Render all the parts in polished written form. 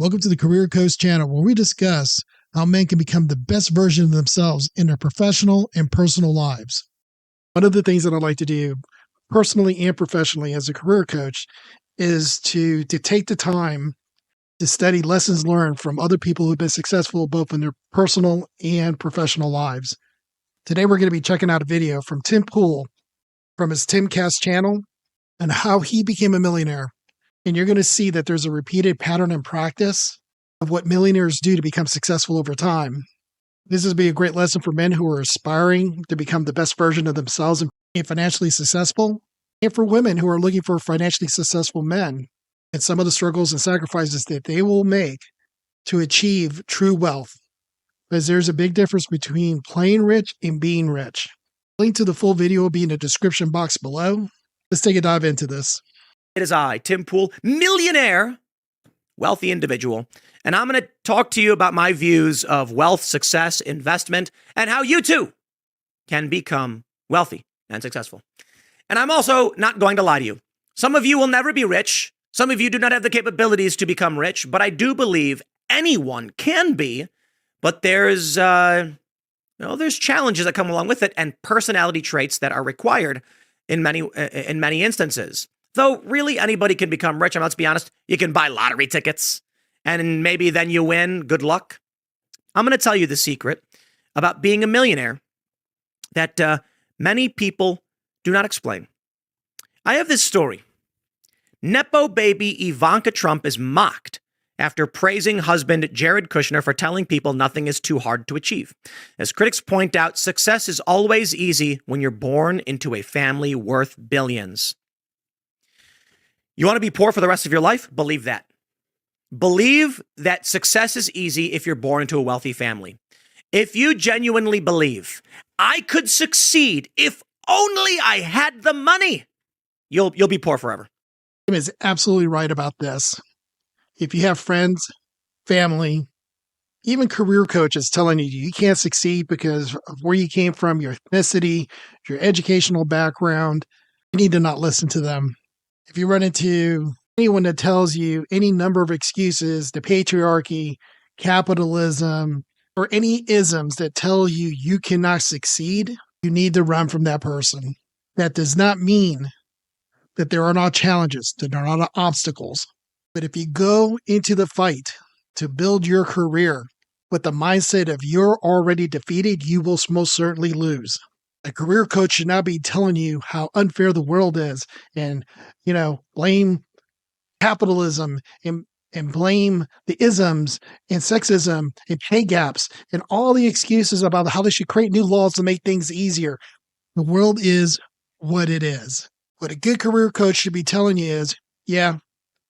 Welcome to the Career Coach channel, where we discuss how men can become the best version of themselves in their professional and personal lives. One of the things that I like to do personally and professionally as a career coach is to take the time to study lessons learned from other people who've been successful both in their personal and professional lives. Today, we're going to be checking out a video from Tim Pool from his Timcast channel and how he became a millionaire. And you're going to see that there's a repeated pattern and practice of what millionaires do to become successful over time. This will be a great lesson for men who are aspiring to become the best version of themselves and be financially successful, and for women who are looking for financially successful men and some of the struggles and sacrifices that they will make to achieve true wealth. Because there's a big difference between playing rich and being rich. Link to the full video will be in the description box below. Let's take a dive into this. It is I, Tim Pool, millionaire, wealthy individual, and I'm going to talk to you about my views of wealth, success, investment, and how you too can become wealthy and successful. And I'm also not going to lie to you. Some of you will never be rich. Some of you do not have the capabilities to become rich, but I do believe anyone can be. But there's challenges that come along with it and personality traits that are required in many instances. Though really anybody can become rich. Let's be honest, you can buy lottery tickets and maybe then you win. Good luck. I'm going to tell you the secret about being a millionaire that many people do not explain. I have this story. Nepo baby Ivanka Trump is mocked after praising husband Jared Kushner for telling people nothing is too hard to achieve. As critics point out, success is always easy when you're born into a family worth billions. You want to be poor for the rest of your life? Believe that. Believe that success is easy if you're born into a wealthy family. If you genuinely believe, I could succeed if only I had the money, you'll be poor forever. Tim is absolutely right about this. If you have friends, family, even career coaches telling you you can't succeed because of where you came from, your ethnicity, your educational background, you need to not listen to them. If you run into anyone that tells you any number of excuses, the patriarchy, capitalism, or any isms that tell you you cannot succeed, you need to run from that person. That does not mean that there are not challenges, that there are not obstacles. But if you go into the fight to build your career with the mindset of you're already defeated, you will most certainly lose. A career coach should not be telling you how unfair the world is and, blame capitalism and blame the isms and sexism and pay gaps and all the excuses about how they should create new laws to make things easier. The world is what it is. What a good career coach should be telling you is, yeah,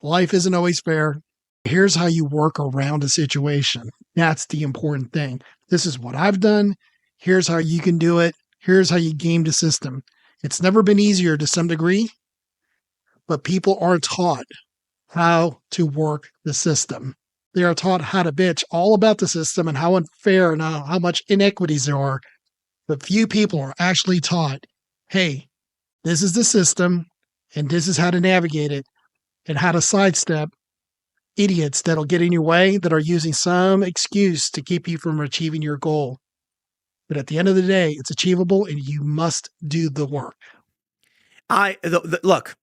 life isn't always fair. Here's how you work around a situation. That's the important thing. This is what I've done. Here's how you can do it. Here's how you game the system. It's never been easier to some degree, but people are taught how to work the system. They are taught how to bitch all about the system and how unfair and how much inequities there are. But few people are actually taught, hey, this is the system and this is how to navigate it and how to sidestep idiots that'll get in your way that are using some excuse to keep you from achieving your goal. But at the end of the day, it's achievable and you must do the work. Look,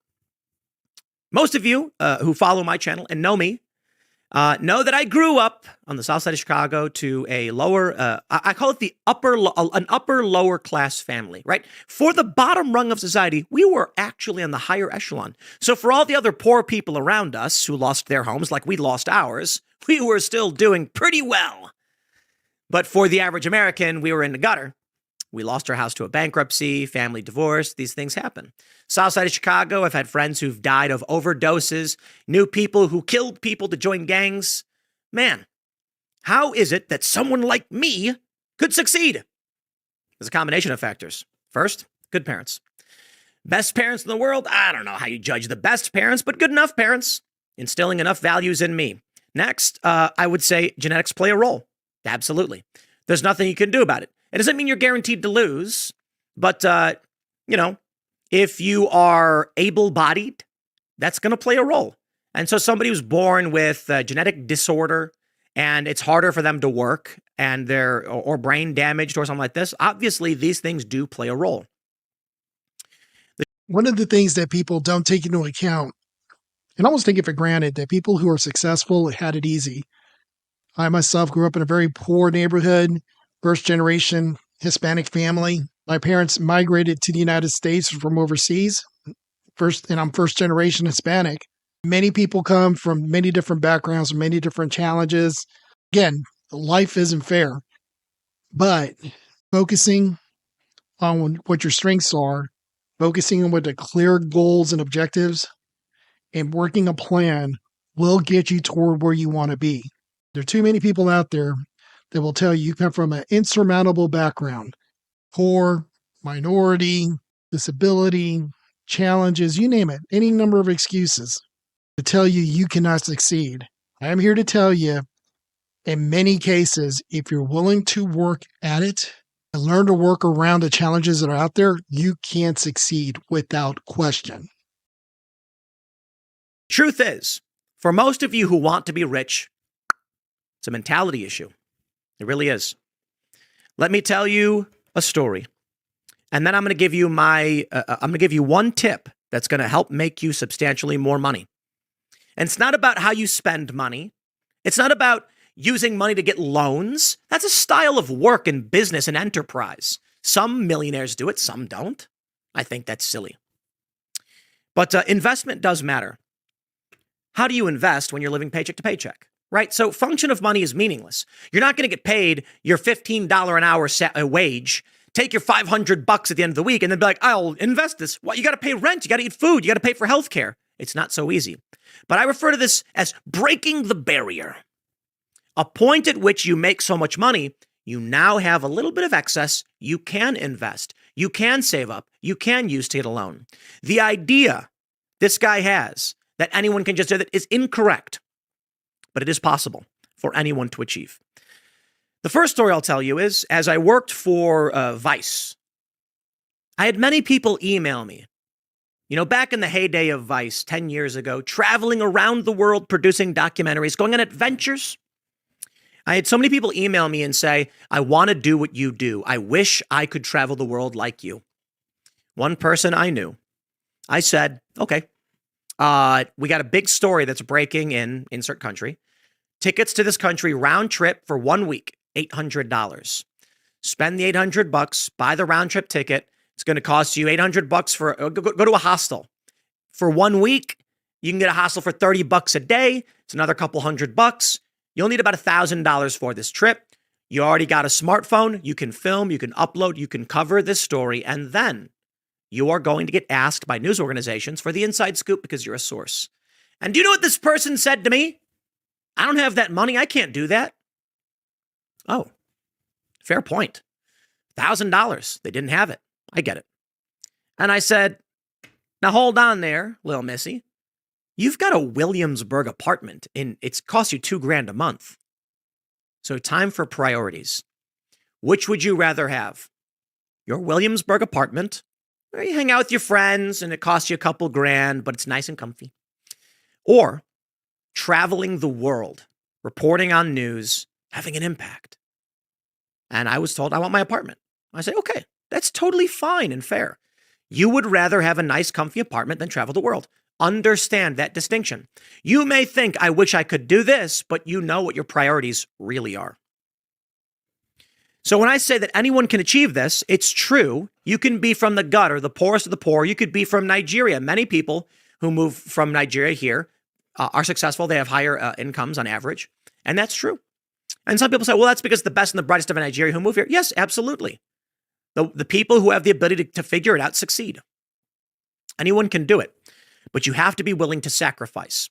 most of you who follow my channel and know me know that I grew up on the south side of Chicago to a lower, I call it an upper lower class family, right? For the bottom rung of society, we were actually on the higher echelon. So for all the other poor people around us who lost their homes like we lost ours, we were still doing pretty well. But for the average American, we were in the gutter. We lost our house to a bankruptcy, family divorce. These things happen. South side of Chicago, I've had friends who've died of overdoses, knew people who killed people to join gangs. Man, how is it that someone like me could succeed? There's a combination of factors. First, good parents. Best parents in the world? I don't know how you judge the best parents, but good enough parents, instilling enough values in me. Next, I would say genetics play a role. Absolutely. There's nothing you can do about it. It doesn't mean you're guaranteed to lose, but, if you are able-bodied, that's going to play a role. And so somebody who's born with a genetic disorder and it's harder for them to work and they're or brain damaged or something like this, obviously these things do play a role. One of the things that people don't take into account and almost take it for granted that people who are successful had it easy. I myself grew up in a very poor neighborhood, first generation Hispanic family. My parents migrated to the United States from overseas. And I'm first generation Hispanic. Many people come from many different backgrounds, many different challenges. Again, life isn't fair, but focusing on what your strengths are, focusing on what the clear goals and objectives, and working a plan will get you toward where you want to be. There are too many people out there that will tell you come from an insurmountable background, poor, minority, disability, challenges, you name it, any number of excuses to tell you you cannot succeed. I am here to tell you, in many cases, if you're willing to work at it and learn to work around the challenges that are out there, you can succeed without question. Truth is, for most of you who want to be rich, it's a mentality issue. It really is. Let me tell you a story. And then I'm going to give you one tip that's going to help make you substantially more money. And it's not about how you spend money. It's not about using money to get loans. That's a style of work and business and enterprise. Some millionaires do it, some don't. I think that's silly. But investment does matter. How do you invest when you're living paycheck to paycheck, right? So function of money is meaningless. You're not going to get paid your $15 an hour wage, take your $500 at the end of the week and then be like, I'll invest this. Well, you got to pay rent. You got to eat food. You got to pay for healthcare. It's not so easy. But I refer to this as breaking the barrier. A point at which you make so much money, you now have a little bit of excess. You can invest. You can save up. You can use to get a loan. The idea this guy has that anyone can just do that is incorrect, but it is possible for anyone to achieve. The first story I'll tell you is, as I worked for Vice, I had many people email me. You know, back in the heyday of Vice, 10 years ago, traveling around the world, producing documentaries, going on adventures. I had so many people email me and say, I want to do what you do. I wish I could travel the world like you. One person I knew, I said, okay, we got a big story that's breaking in insert country. Tickets to this country, round trip for 1 week, $800. Spend the $800, buy the round trip ticket. It's going to cost you $800 for go to a hostel. For 1 week, you can get a hostel for $30 a day. It's another couple $100. You'll need about $1,000 for this trip. You already got a smartphone. You can film, you can upload, you can cover this story. And then you are going to get asked by news organizations for the inside scoop because you're a source. And do you know what this person said to me? I don't have that money. I can't do that. Oh, fair point. $1,000. They didn't have it. I get it. And I said, now hold on there, little missy. You've got a Williamsburg apartment it's cost you $2,000 a month. So time for priorities. Which would you rather have? Your Williamsburg apartment, where you hang out with your friends and it costs you a couple grand, but it's nice and comfy. Or traveling the world, reporting on news, having an impact. And I was told I want my apartment. I said, okay, that's totally fine and fair. You would rather have a nice, comfy apartment than travel the world. Understand that distinction. You may think, I wish I could do this, but you know what your priorities really are. So when I say that anyone can achieve this, it's true. You can be from the gutter, the poorest of the poor. You could be from Nigeria. Many people who move from Nigeria here are successful. They have higher incomes on average. And that's true. And some people say, well, that's because the best and the brightest of Nigeria who move here. Yes, absolutely. The people who have the ability to figure it out succeed. Anyone can do it, but you have to be willing to sacrifice.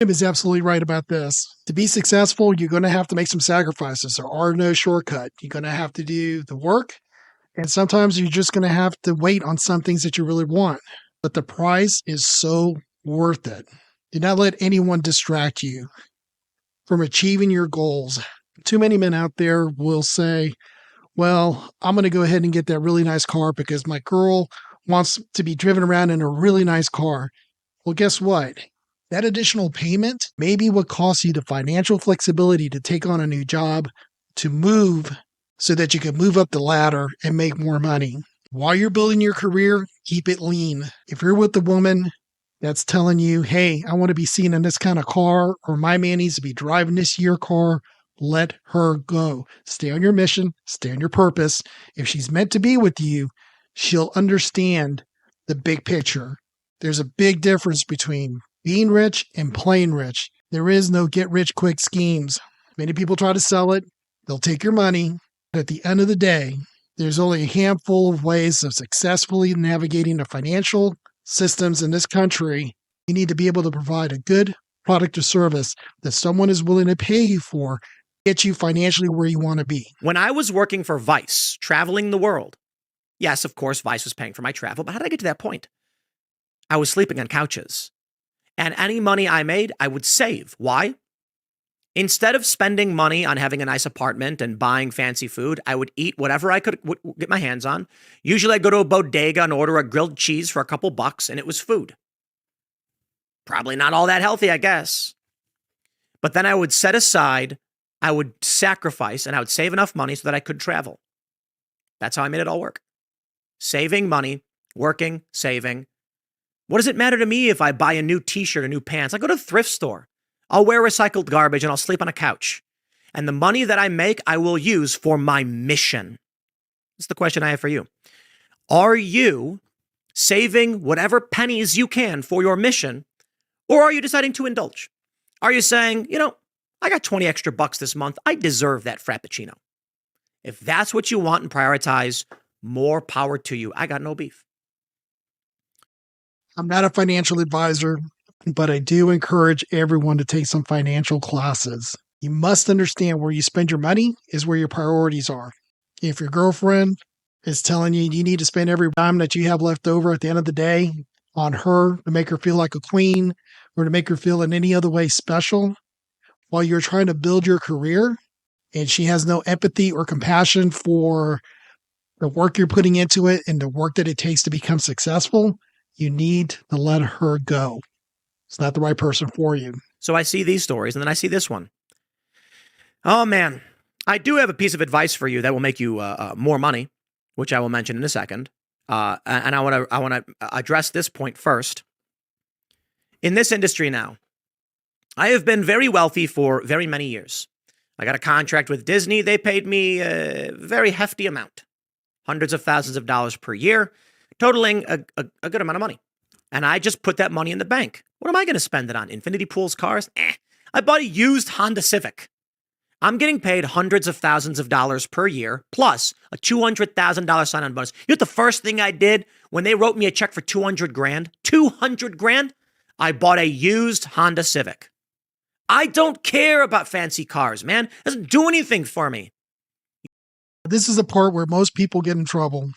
Tim is absolutely right about this. To be successful, you're going to have to make some sacrifices. There are no shortcut. You're going to have to do the work, and sometimes you're just going to have to wait on some things that you really want. But the price is so worth it. Do not let anyone distract you from achieving your goals. Too many men out there will say, well, I'm going to go ahead and get that really nice car because my girl wants to be driven around in a really nice car. Well, guess what? That additional payment may be what costs you the financial flexibility to take on a new job, to move so that you can move up the ladder and make more money. While you're building your career, keep it lean. If you're with a woman that's telling you, hey, I want to be seen in this kind of car, or my man needs to be driving this year car, let her go. Stay on your mission, stay on your purpose. If she's meant to be with you, she'll understand the big picture. There's a big difference between being rich and plain rich. There is no get rich quick schemes. Many people try to sell it. They'll take your money. But at the end of the day, there's only a handful of ways of successfully navigating the financial systems in this country. You need to be able to provide a good product or service that someone is willing to pay you for, get you financially where you want to be. When I was working for Vice, traveling the world, yes, of course, Vice was paying for my travel, but how did I get to that point? I was sleeping on couches. And any money I made, I would save. Why? Instead of spending money on having a nice apartment and buying fancy food, I would eat whatever I could get my hands on. Usually I'd go to a bodega and order a grilled cheese for a couple bucks, and it was food. Probably not all that healthy, I guess. But then I would set aside, I would sacrifice, and I would save enough money so that I could travel. That's how I made it all work. Saving money, working, saving. What does it matter to me if I buy a new t-shirt or new pants? I go to the thrift store. I'll wear recycled garbage and I'll sleep on a couch. And the money that I make, I will use for my mission. That's the question I have for you. Are you saving whatever pennies you can for your mission, or are you deciding to indulge? Are you saying, I got 20 extra bucks this month. I deserve that Frappuccino. If that's what you want and prioritize, more power to you. I got no beef. I'm not a financial advisor, but I do encourage everyone to take some financial classes. You must understand where you spend your money is where your priorities are. If your girlfriend is telling you you need to spend every dime that you have left over at the end of the day on her to make her feel like a queen or to make her feel in any other way special while you're trying to build your career, and she has no empathy or compassion for the work you're putting into it and the work that it takes to become successful, you need to let her go. It's not the right person for you. So I see these stories, and then I see this one. Oh, man. I do have a piece of advice for you that will make you more money, which I will mention in a second. And I want to address this point first. In this industry now, I have been very wealthy for very many years. I got a contract with Disney. They paid me a very hefty amount, hundreds of thousands of dollars per year, totaling a good amount of money. And I just put that money in the bank. What am I going to spend it on? Infinity Pools, cars? I bought a used Honda Civic. I'm getting paid hundreds of thousands of dollars per year, plus a $200,000 sign-on bonus. You know what the first thing I did when they wrote me a check for $200,000? $200,000? I bought a used Honda Civic. I don't care about fancy cars, man. It doesn't do anything for me. This is the part where most people get in trouble.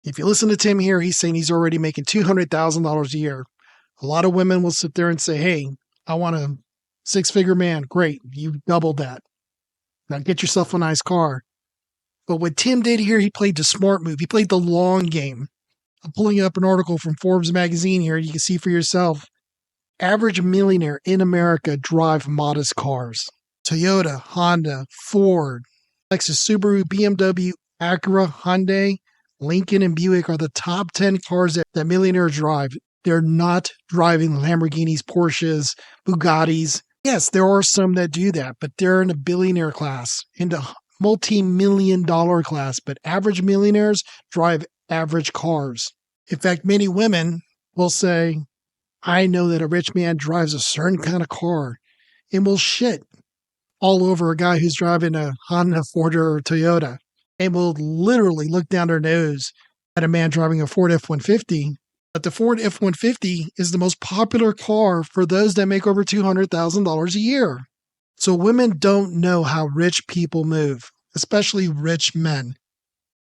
If you listen to Tim here, he's saying he's already making $200,000 a year. A lot of women will sit there and say, hey, I want a six-figure man. Great. You doubled that. Now get yourself a nice car. But what Tim did here, he played the smart move. He played the long game. I'm pulling up an article from Forbes magazine here. You can see for yourself. Average millionaire in America drive modest cars. Toyota, Honda, Ford, Lexus, Subaru, BMW, Acura, Hyundai, Lincoln, and Buick are the top 10 cars that millionaires drive. They're not driving Lamborghinis, Porsches, Bugattis. Yes, there are some that do that, but they're in the billionaire class, in the multi-million-dollar class. But average millionaires drive average cars. In fact, many women will say, I know that a rich man drives a certain kind of car, and will shit all over a guy who's driving a Honda, Ford, or Toyota, and will literally look down their nose at a man driving a Ford F-150. But the Ford F-150 is the most popular car for those that make over $200,000 a year. So women don't know how rich people move, especially rich men.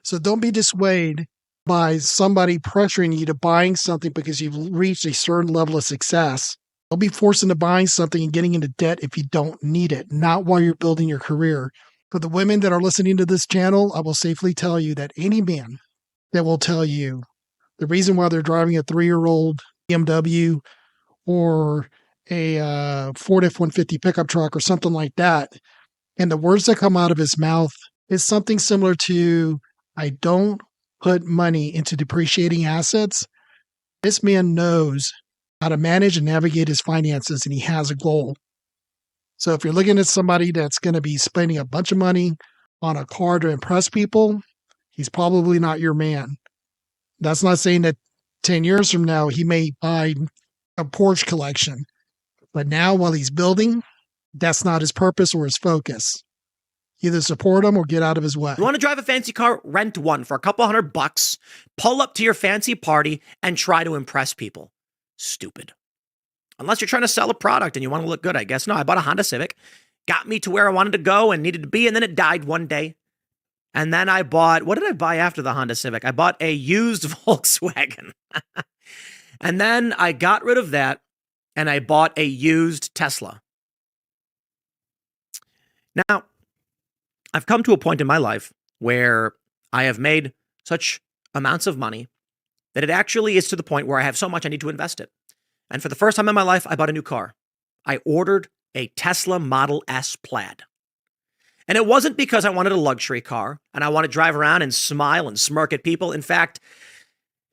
So don't be dissuaded by somebody pressuring you to buying something because you've reached a certain level of success. Don't be forced into buying something and getting into debt if you don't need it, not while you're building your career. For the women that are listening to this channel, I will safely tell you that any man that will tell you the reason why they're driving a 3-year-old BMW or a Ford F-150 pickup truck or something like that, and the words that come out of his mouth is something similar to, I don't put money into depreciating assets. This man knows how to manage and navigate his finances, and he has a goal. So if you're looking at somebody that's going to be spending a bunch of money on a car to impress people, he's probably not your man. That's not saying that 10 years from now, he may buy a Porsche collection. But now, while he's building, that's not his purpose or his focus. Either support him or get out of his way. You want to drive a fancy car? Rent one for a couple $100, pull up to your fancy party, and try to impress people. Stupid. Unless you're trying to sell a product and you want to look good, I guess. No, I bought a Honda Civic, got me to where I wanted to go and needed to be, and then it died one day. And then I bought, what did I buy after the Honda Civic? I bought a used Volkswagen. And then I got rid of that and I bought a used Tesla. Now, I've come to a point in my life where I have made such amounts of money that it actually is to the point where I have so much I need to invest it. And for the first time in my life, I bought a new car. I ordered a Tesla Model S Plaid. And it wasn't because I wanted a luxury car and I want to drive around and smile and smirk at people. In fact,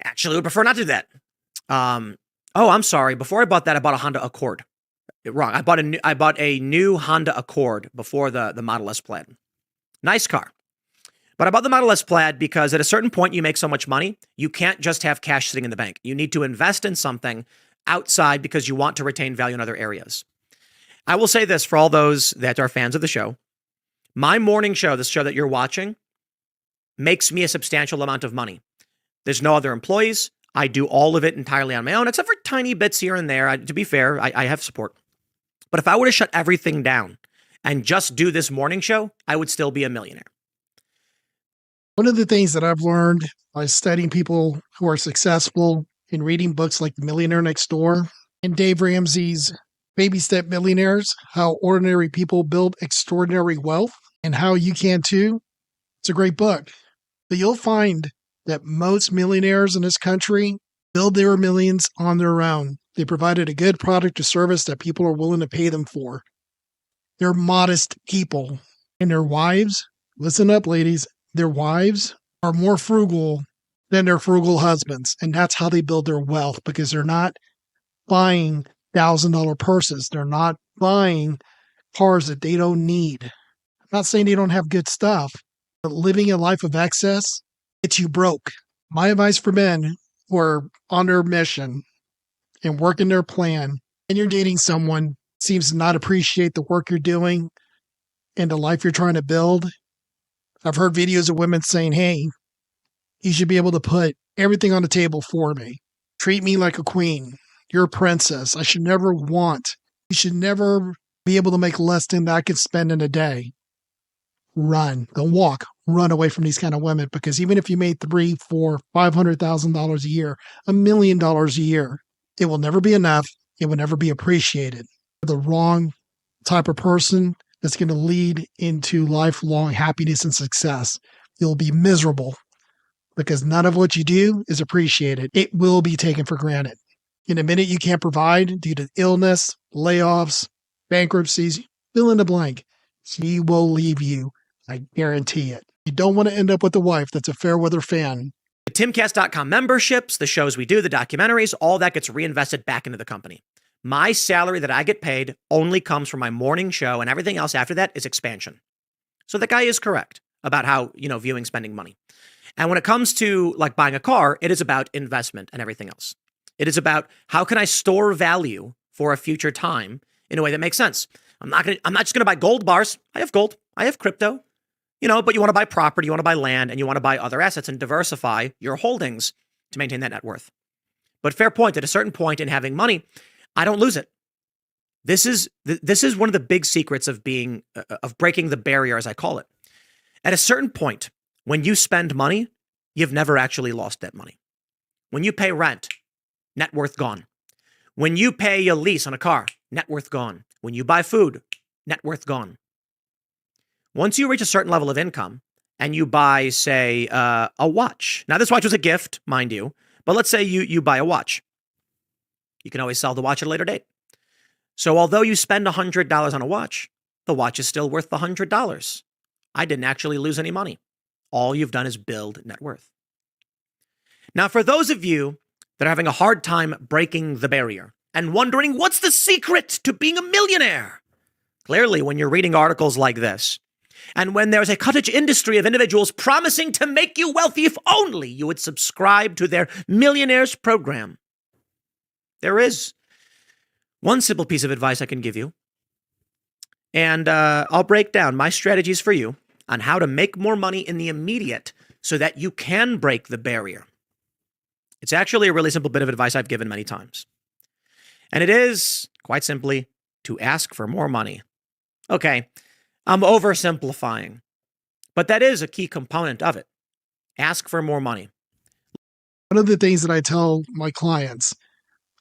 actually, I would prefer not to do that. I'm sorry. Before I bought that, I bought a Honda Accord. Wrong. I bought a new Honda Accord before the Model S Plaid. Nice car. But I bought the Model S Plaid because at a certain point you make so much money, you can't just have cash sitting in the bank. You need to invest in something outside because you want to retain value in other areas. I will say this for all those that are fans of the show. My morning show, this show that you're watching, makes me a substantial amount of money. There's no other employees. I do all of it entirely on my own, except for tiny bits here and there. To be fair, I have support. But if I were to shut everything down and just do this morning show, I would still be a millionaire. One of the things that I've learned by studying people who are successful and reading books like The Millionaire Next Door and Dave Ramsey's Baby Step Millionaires, How Ordinary People Build Extraordinary Wealth, and how you can too. It's a great book. But you'll find that most millionaires in this country build their millions on their own. They provided a good product or service that people are willing to pay them for. They're modest people. And their wives, listen up, ladies, their wives are more frugal than their frugal husbands. And that's how they build their wealth, because they're not buying $1,000 purses. They're not buying cars that they don't need. I'm not saying they don't have good stuff, but living a life of excess gets you broke. My advice for men who are on their mission and working their plan, and you're dating someone who seems to not appreciate the work you're doing and the life you're trying to build. I've heard videos of women saying, hey, you should be able to put everything on the table for me. Treat me like a queen. You're a princess. You should never be able to make less than I could spend in a day. Run. Don't walk. Run away from these kind of women, because even if you made $300,000, $400,000, $500,000 a year, $1 million a year, it will never be enough. It will never be appreciated. The wrong type of person that's going to lead into lifelong happiness and success. You'll be miserable because none of what you do is appreciated. It will be taken for granted. In a minute you can't provide due to illness, layoffs, bankruptcies, fill in the blank, she will leave you. I guarantee it. You don't want to end up with a wife that's a fair weather fan. The timcast.com memberships, the shows we do, the documentaries, all that gets reinvested back into the company. My salary that I get paid only comes from my morning show, and everything else after that is expansion. So the guy is correct about how, viewing, spending money. And when it comes to like buying a car, it is about investment and everything else. It is about how can I store value for a future time in a way that makes sense. I'm not just going to buy gold bars. I have gold. I have crypto. But you want to buy property, you want to buy land, and you want to buy other assets and diversify your holdings to maintain that net worth. But fair point, at a certain point in having money, I don't lose it. This is one of the big secrets of breaking the barrier, as I call it. At a certain point, when you spend money, you've never actually lost that money. When you pay rent, net worth gone. When you pay a lease on a car, net worth gone. When you buy food, net worth gone. Once you reach a certain level of income and you buy, say, a watch. Now, this watch was a gift, mind you, but let's say you buy a watch. You can always sell the watch at a later date. So although you spend $100 on a watch, the watch is still worth the $100. I didn't actually lose any money. All you've done is build net worth. Now, for those of you that are having a hard time breaking the barrier and wondering what's the secret to being a millionaire, clearly when you're reading articles like this, and when there's a cottage industry of individuals promising to make you wealthy if only you would subscribe to their millionaires program, there is one simple piece of advice I can give you. And I'll break down my strategies for you on how to make more money in the immediate so that you can break the barrier. It's actually a really simple bit of advice I've given many times. And it is, quite simply, to ask for more money. Okay, I'm oversimplifying, but that is a key component of it. Ask for more money. One of the things that I tell my clients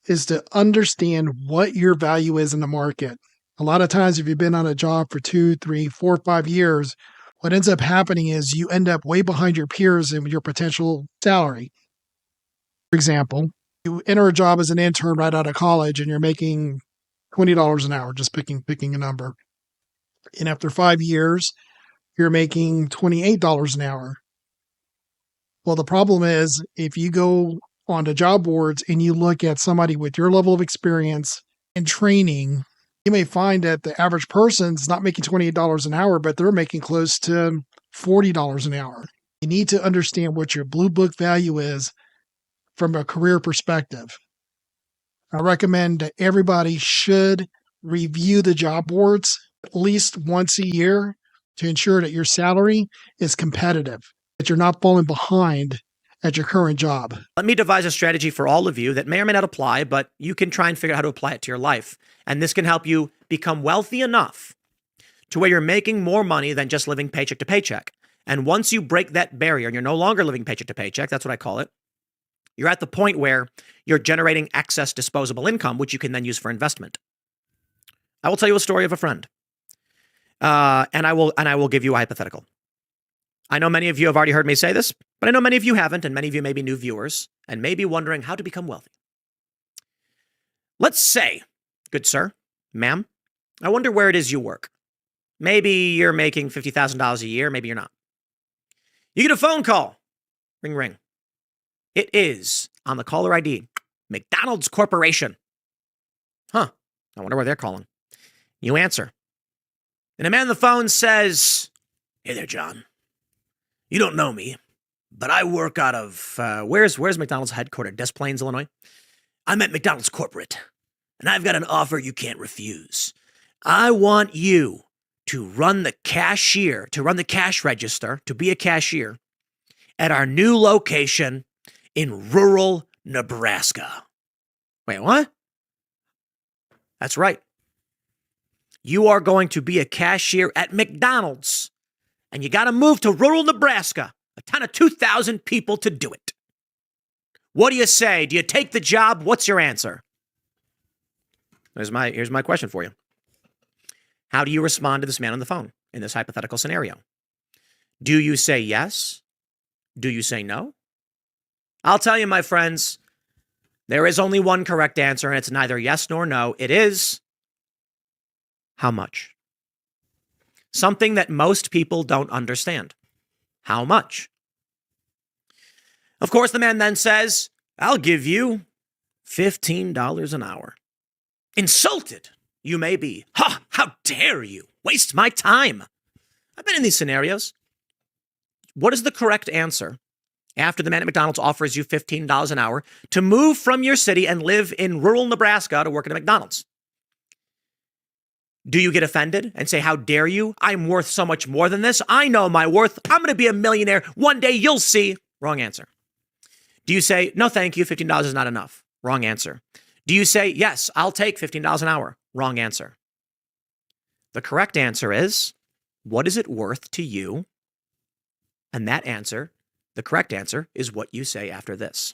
is to understand what your value is in the market. A lot of times, if you've been on a job for 2, 3, 4, 5 years, what ends up happening is you end up way behind your peers in your potential salary. For example, you enter a job as an intern right out of college and you're making $20 an hour, just picking a number. And after 5 years, you're making $28 an hour. Well, the problem is if you go onto job boards and you look at somebody with your level of experience and training, you may find that the average person's not making $28 an hour, but they're making close to $40 an hour. You need to understand what your blue book value is from a career perspective. I recommend that everybody should review the job boards at least once a year to ensure that your salary is competitive, that you're not falling behind at your current job. Let me devise a strategy for all of you that may or may not apply, but you can try and figure out how to apply it to your life. And this can help you become wealthy enough to where you're making more money than just living paycheck to paycheck. And once you break that barrier and you're no longer living paycheck to paycheck, that's what I call it, you're at the point where you're generating excess disposable income, which you can then use for investment. I will tell you a story of a friend, and I will give you a hypothetical. I know many of you have already heard me say this, but I know many of you haven't, and many of you may be new viewers and may be wondering how to become wealthy. Let's say, good sir, ma'am, I wonder where it is you work. Maybe you're making $50,000 a year, maybe you're not. You get a phone call. Ring, ring. It is, on the caller ID, McDonald's Corporation. Huh, I wonder where they're calling. You answer. And a man on the phone says, "Hey there, John. You don't know me, but I work out of, where's McDonald's headquartered? Des Plaines, Illinois? I'm at McDonald's Corporate, and I've got an offer you can't refuse. I want you to run the cashier, to run the cash register, to be a cashier at our new location in rural Nebraska." Wait, what? That's right. You are going to be a cashier at McDonald's, and you got to move to rural Nebraska, a town of 2,000 people, to do it. What do you say? Do you take the job? What's your answer? Here's my question for you. How do you respond to this man on the phone in this hypothetical scenario? Do you say yes? Do you say no? I'll tell you, my friends, there is only one correct answer, and it's neither yes nor no. It is how much? Something that most people don't understand. How much? Of course, the man then says, "I'll give you $15 an hour." Insulted you may be. Ha! How dare you waste my time? I've been in these scenarios. What is the correct answer after the man at McDonald's offers you $15 an hour to move from your city and live in rural Nebraska to work at a McDonald's? Do you get offended and say, "How dare you? I'm worth so much more than this. I know my worth. I'm going to be a millionaire. One day you'll see." Wrong answer. Do you say, "No, thank you. $15 is not enough"? Wrong answer. Do you say, "Yes, I'll take $15 an hour"? Wrong answer. The correct answer is, what is it worth to you? And that answer, the correct answer, is what you say after this.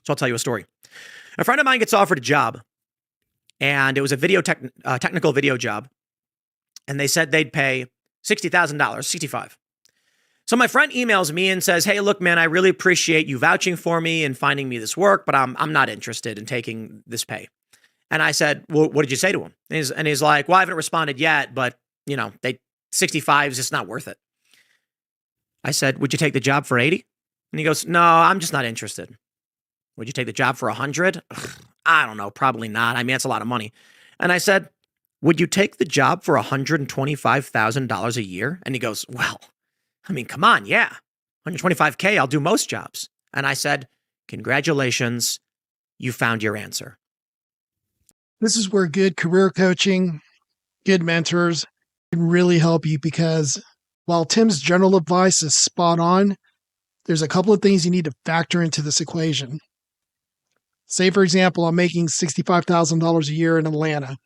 So I'll tell you a story. A friend of mine gets offered a job, and it was a technical video job, and they said they'd pay $60,000, 65. So my friend emails me and says, "Hey, look, man, I really appreciate you vouching for me and finding me this work, but I'm not interested in taking this pay." And I said, well, what did you say to him? And he's like, well, I haven't responded yet, but 65 is just not worth it. I said, would you take the job for 80? And he goes, no, I'm just not interested. Would you take the job for 100? I don't know, probably not. I mean, that's a lot of money. And I said, would you take the job for $125,000 a year? And he goes, well, I mean, come on, yeah. 125K, I'll do most jobs. And I said, congratulations, you found your answer. This is where good career coaching, good mentors can really help you, because while Tim's general advice is spot on, there's a couple of things you need to factor into this equation. Say, for example, I'm making $65,000 a year in Atlanta,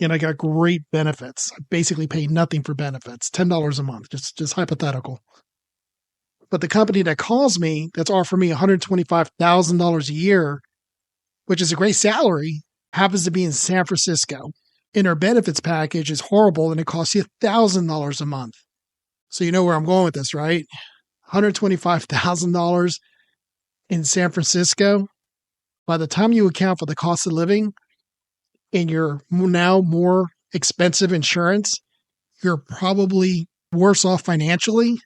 and I got great benefits. I basically pay nothing for benefits, $10 a month, just hypothetical. But the company that calls me, that's offering me $125,000 a year, which is a great salary, happens to be in San Francisco. And our benefits package is horrible, and it costs you $1,000 a month. So you know where I'm going with this, right? $125,000 in San Francisco. By the time you account for the cost of living and your now more expensive insurance, you're probably worse off financially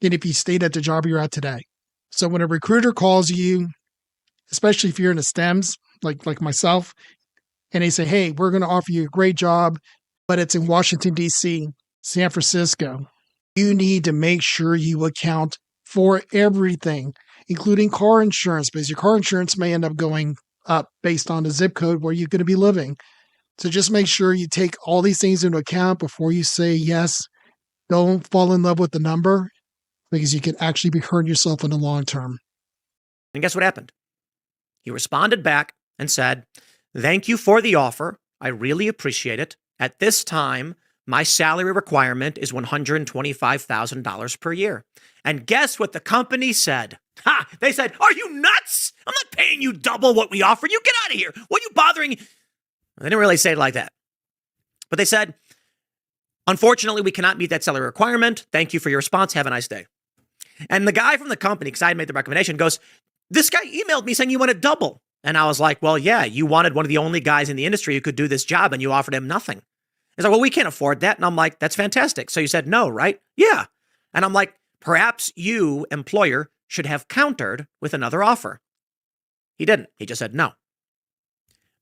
than if you stayed at the job you're at today. So when a recruiter calls you, especially if you're in the STEMs, like myself, and they say, hey, we're going to offer you a great job, but it's in Washington, D.C., San Francisco, you need to make sure you account for everything, including car insurance, because your car insurance may end up going up based on the zip code where you're going to be living. So just make sure you take all these things into account before you say yes. Don't fall in love with the number, because you can actually be hurting yourself in the long term. And guess what happened? He responded back and said, thank you for the offer. I really appreciate it. At this time, my salary requirement is $125,000 per year. And guess what the company said? Ha! They said, are you nuts? I'm not paying you double what we offer you. Get out of here. What are you bothering? They didn't really say it like that. But they said, unfortunately, we cannot meet that salary requirement. Thank you for your response. Have a nice day. And the guy from the company, because I had made the recommendation, goes, this guy emailed me saying you want to double. And I was like, well, yeah, you wanted one of the only guys in the industry who could do this job, and you offered him nothing. He's like, well, we can't afford that. And I'm like, that's fantastic. So you said no, right? Yeah. And I'm like, perhaps you, employer, should have countered with another offer. He didn't. He just said no.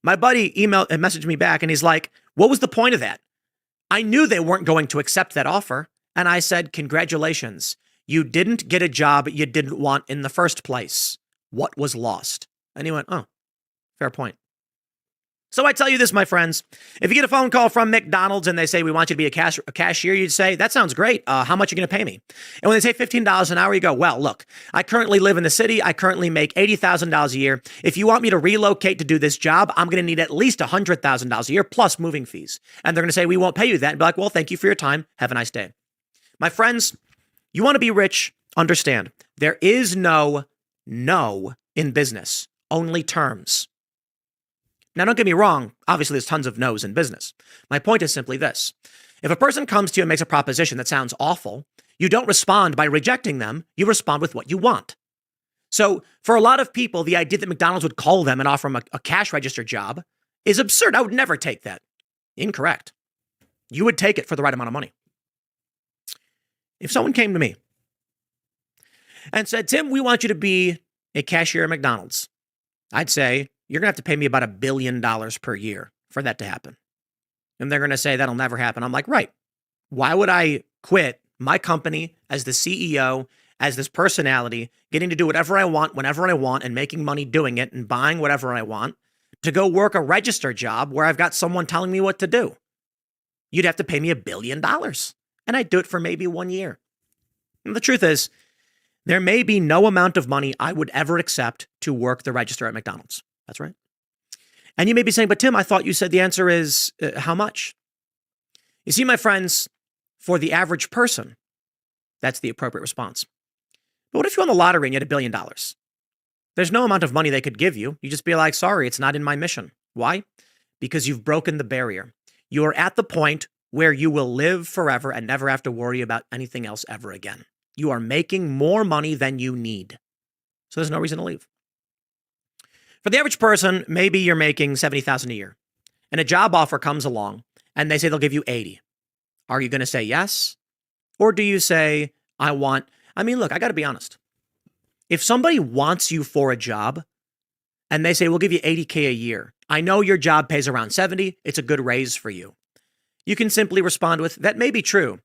My buddy emailed and messaged me back, and he's like, what was the point of that? I knew they weren't going to accept that offer. And I said, congratulations. You didn't get a job you didn't want in the first place. What was lost? And he went, oh, fair point. So I tell you this, my friends, if you get a phone call from McDonald's and they say, we want you to be a cashier, you'd say, that sounds great. How much are you going to pay me? And when they say $15 an hour, you go, well, look, I currently live in the city. I currently make $80,000 a year. If you want me to relocate to do this job, I'm going to need at least $100,000 a year plus moving fees. And they're going to say, we won't pay you that. And be like, well, thank you for your time. Have a nice day. My friends, you want to be rich? Understand, there is no in business, only terms. Now, don't get me wrong. Obviously, there's tons of no's in business. My point is simply this. If a person comes to you and makes a proposition that sounds awful, you don't respond by rejecting them. You respond with what you want. So for a lot of people, the idea that McDonald's would call them and offer them a cash register job is absurd. I would never take that. Incorrect. You would take it for the right amount of money. If someone came to me and said, Tim, we want you to be a cashier at McDonald's, I'd say, you're going to have to pay me about $1 billion per year for that to happen. And they're going to say, that'll never happen. I'm like, right. Why would I quit my company as the CEO, as this personality, getting to do whatever I want, whenever I want, and making money doing it and buying whatever I want, to go work a register job where I've got someone telling me what to do? You'd have to pay me $1 billion. And I'd do it for maybe 1 year. And the truth is, there may be no amount of money I would ever accept to work the register at McDonald's. That's right. And you may be saying, but Tim, I thought you said the answer is how much? You see, my friends, for the average person, that's the appropriate response. But what if you won the lottery and you had $1 billion? There's no amount of money they could give you. You just be like, sorry, it's not in my mission. Why? Because you've broken the barrier. You are at the point where you will live forever and never have to worry about anything else ever again. You are making more money than you need. So there's no reason to leave. For the average person, maybe you're making $70,000 a year and a job offer comes along and they say they'll give you 80. Are you going to say yes? Or do you say, look, I got to be honest. If somebody wants you for a job and they say, we'll give you 80K a year, I know your job pays around 70. It's a good raise for you. You can simply respond with, that may be true,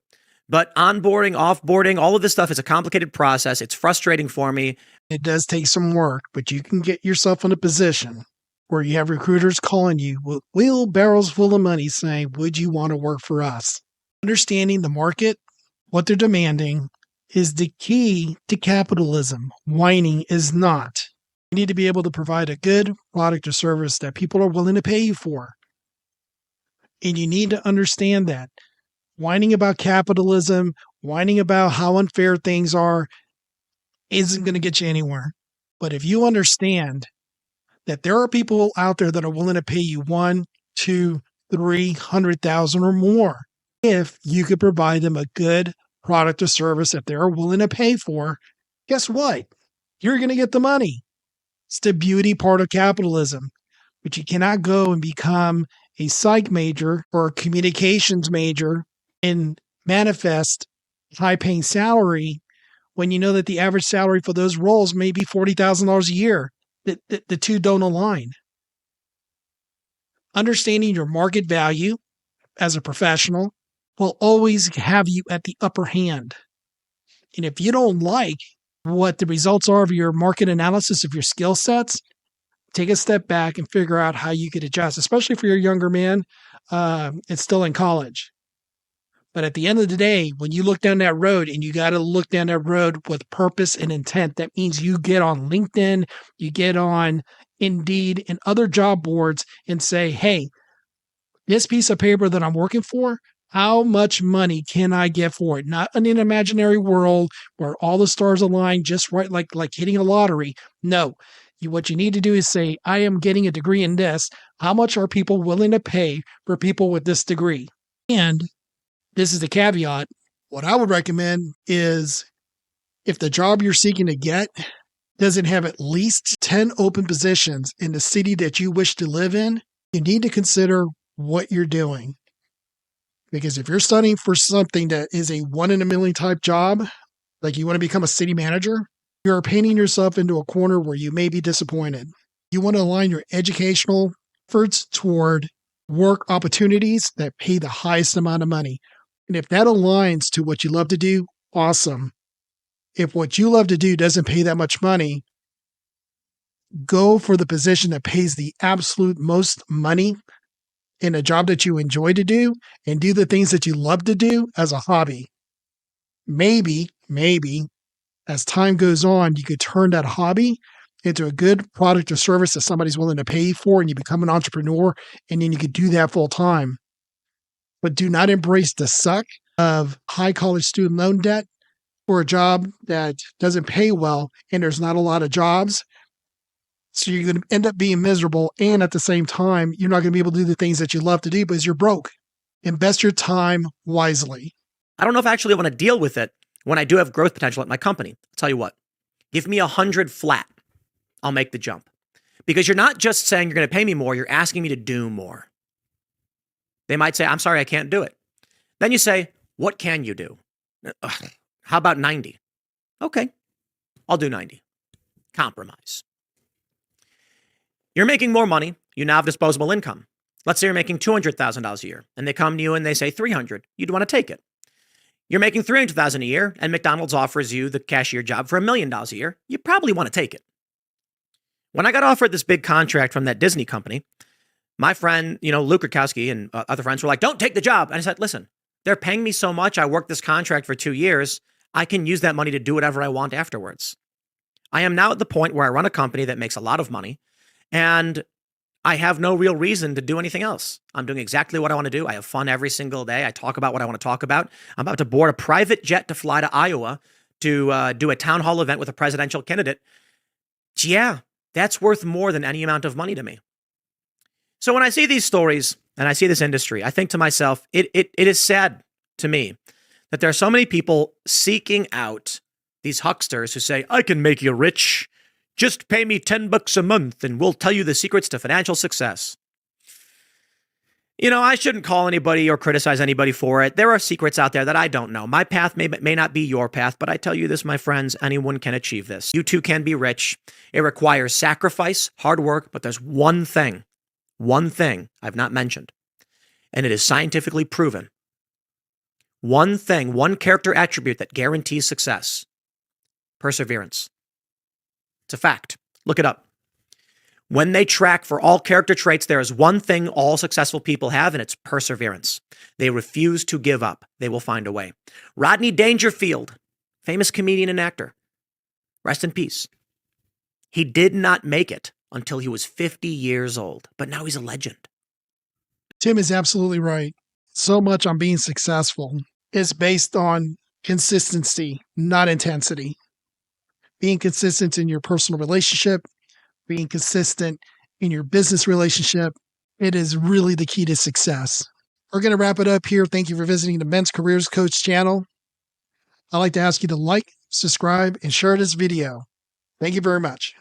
but onboarding, offboarding, all of this stuff is a complicated process. It's frustrating for me. It does take some work, but you can get yourself in a position where you have recruiters calling you with wheelbarrows full of money saying, would you want to work for us? Understanding the market, what they're demanding, is the key to capitalism. Whining is not. You need to be able to provide a good product or service that people are willing to pay you for. And you need to understand that. Whining about capitalism, whining about how unfair things are, isn't going to get you anywhere. But if you understand that there are people out there that are willing to pay you 1, 2, 300,000 or more, if you could provide them a good product or service that they're willing to pay for, guess what? You're going to get the money. It's the beauty part of capitalism. But you cannot go and become a psych major or a communications major and manifest high-paying salary when you know that the average salary for those roles may be $40,000 a year. The two don't align. Understanding your market value as a professional will always have you at the upper hand. And if you don't like what the results are of your market analysis of your skill sets, take a step back and figure out how you could adjust, especially for your younger man and still in college. But at the end of the day, when you look down that road, and you got to look down that road with purpose and intent, that means you get on LinkedIn, you get on Indeed and other job boards and say, hey, this piece of paper that I'm working for, how much money can I get for it? Not in an imaginary world where all the stars align just right, like hitting a lottery. No. What you need to do is say, I am getting a degree in this. How much are people willing to pay for people with this degree? And this is the caveat. What I would recommend is if the job you're seeking to get doesn't have at least 10 open positions in the city that you wish to live in, you need to consider what you're doing. Because if you're studying for something that is a 1 in a million type job, like you want to become a city manager, you're painting yourself into a corner where you may be disappointed. You want to align your educational efforts toward work opportunities that pay the highest amount of money. And if that aligns to what you love to do, awesome. If what you love to do doesn't pay that much money, go for the position that pays the absolute most money in a job that you enjoy to do, and do the things that you love to do as a hobby. Maybe, as time goes on, you could turn that hobby into a good product or service that somebody's willing to pay you for, and you become an entrepreneur, and then you could do that full time. But do not embrace the suck of high college student loan debt for a job that doesn't pay well and there's not a lot of jobs. So you're going to end up being miserable, and at the same time, you're not going to be able to do the things that you love to do because you're broke. Invest your time wisely. I don't know if I actually want to deal with it when I do have growth potential at my company. I'll tell you what, give me 100 flat. I'll make the jump. Because you're not just saying you're going to pay me more, you're asking me to do more. They might say, I'm sorry, I can't do it. Then you say, what can you do? How about 90? Okay, I'll do 90. Compromise. You're making more money. You now have disposable income. Let's say you're making $200,000 a year, and they come to you and they say 300. You'd want to take it. You're making $300,000 a year, and McDonald's offers you the cashier job for $1 million a year. You probably want to take it. When I got offered this big contract from that Disney company, my friend, Luke Rukowski and other friends were like, don't take the job. And I said, listen, they're paying me so much. I worked this contract for 2 years. I can use that money to do whatever I want afterwards. I am now at the point where I run a company that makes a lot of money, and I have no real reason to do anything else. I'm doing exactly what I want to do. I have fun every single day. I talk about what I want to talk about. I'm about to board a private jet to fly to Iowa to do a town hall event with a presidential candidate. Yeah, that's worth more than any amount of money to me. So when I see these stories and I see this industry, I think to myself, it is sad to me that there are so many people seeking out these hucksters who say, I can make you rich. Just pay me $10 a month and we'll tell you the secrets to financial success. You know, I shouldn't call anybody or criticize anybody for it. There are secrets out there that I don't know. My path may not be your path, but I tell you this, my friends, anyone can achieve this. You too can be rich. It requires sacrifice, hard work, but there's one thing I've not mentioned, and it is scientifically proven. One thing, one character attribute that guarantees success: perseverance. It's a fact. Look it up. When they track for all character traits, there is one thing all successful people have, and it's perseverance. They refuse to give up. They will find a way. Rodney Dangerfield, famous comedian and actor, rest in peace. He did not make it until he was 50 years old, but now he's a legend. Tim is absolutely right. So much on being successful is based on consistency, not intensity. Being consistent in your personal relationship, being consistent in your business relationship, it is really the key to success. We're going to wrap it up here. Thank you for visiting the Men's Careers Coach channel. I'd like to ask you to like, subscribe, and share this video. Thank you very much.